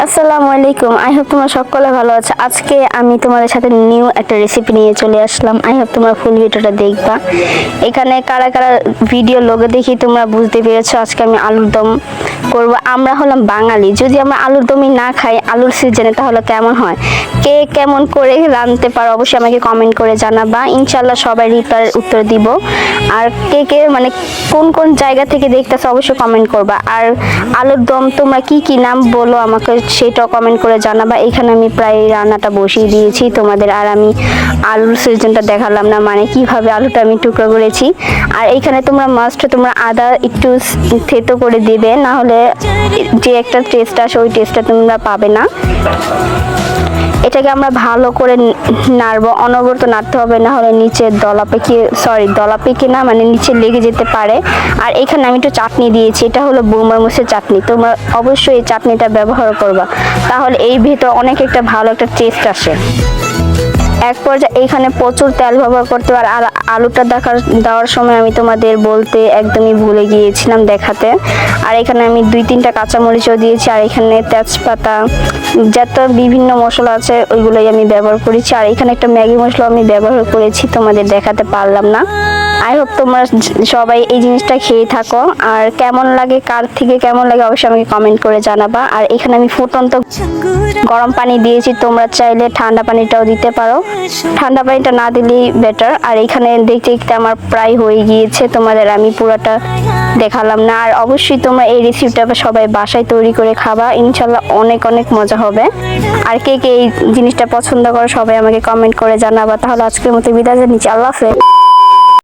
আসসালামু আলাইকুম। I hope তোমরা সকলে ভালো আছো। আজকে আমি তোমাদের সাথে নিউ একটা রেসিপি নিয়ে চলে আসলাম। আই হোপ তোমরা ফুল ভিডিওটা দেখবা। এখানে কারা কারা ভিডিও লোগো দেখি তোমরা বুঝতে পেরেছো আজকে আমি আলুর দম করব। আমরা হলাম বাঙালি, যদি আমরা আলুর দমই না খাই আলুর সিজনে তাহলে কেমন হয়? কে কেমন করে রাঁধতে পারো অবশ্যই আমাকে কমেন্ট করে জানাবা। ইনশাল্লাহ সবাই রিপ্লাই উত্তর দিব। আর কে কে মানে কোন কোন জায়গা থেকে দেখতেছো অবশ্যই কমেন্ট করবা। আর আলুর দম তোমরা কি কি নাম বলো আমাকে সেটাও কমেন্ট করে জানাবা। এখানে আমি প্রায় রান্নাটা বসিয়ে দিয়েছি তোমাদের। আর আমি আলুর সিজনটা দেখালাম না, মানে কিভাবে আলুটা আমি টুকরো করেছি। আর এইখানে তোমরা মাস্ট তোমরা আদা একটু থেতো করে দিবে, না হলে যে একটা টেস্ট আসে ওই টেস্টটা তোমরা পাবে না। এটাকে আমরা ভালো করে নাড়বো, অনবরত নাড়তে হবে, না হলে নিচে দলা পেকে না মানে নিচে লেগে যেতে পারে। আর এখানে আমি একটু চাটনি দিয়েছি, এটা হলো বোমার মুসের চাটনি। তোমরা অবশ্যই এই চাটনিটা ব্যবহার করবা, তাহলে এই ভিতর অনেক একটা ভালো একটা টেস্ট আসে। এক পর্যায়ে এইখানে প্রচুর তেল ব্যবহার করতে পারে। আর আলুটা দেওয়ার সময় আমি তোমাদের বলতে একদমই ভুলে গিয়েছিলাম দেখাতে। আর এখানে আমি 2-3টা কাঁচামরিচও দিয়েছি। আর এখানে তেজপাতা যত বিভিন্ন মশলা আছে ওইগুলোই আমি ব্যবহার করেছি। আর এখানে একটা ম্যাগি মশলা আমি ব্যবহার করেছি, তোমাদের দেখাতে পারলাম না। আই হোপ তোমরা সবাই এই জিনিসটা খেয়ে থাকো। আর কেমন লাগে, কার থেকে কেমন লাগে অবশ্যই আমাকে কমেন্ট করে জানাবা। আর এখানে আমি ফুটন্ত গরম পানি দিয়েছি, তোমরা চাইলে ঠান্ডা পানিটাও দিতে পারো, ঠান্ডা পানিটা না দিলেই বেটার। আর এখানে দেখতে দেখতে আমার প্রায় হয়ে গিয়েছে, তোমাদের আমি পুরোটা দেখালাম না। আর অবশ্যই তোমরা এই রেসিপিটা সবাই বাসায় তৈরি করে খাবা, ইনশাল্লাহ অনেক অনেক মজা হবে। আর কে কে এই জিনিসটা পছন্দ করো সবাই আমাকে কমেন্ট করে জানাবা। তাহলে আজকের মতো বিদায় জানাচ্ছি, আল্লাহ হাফেজ।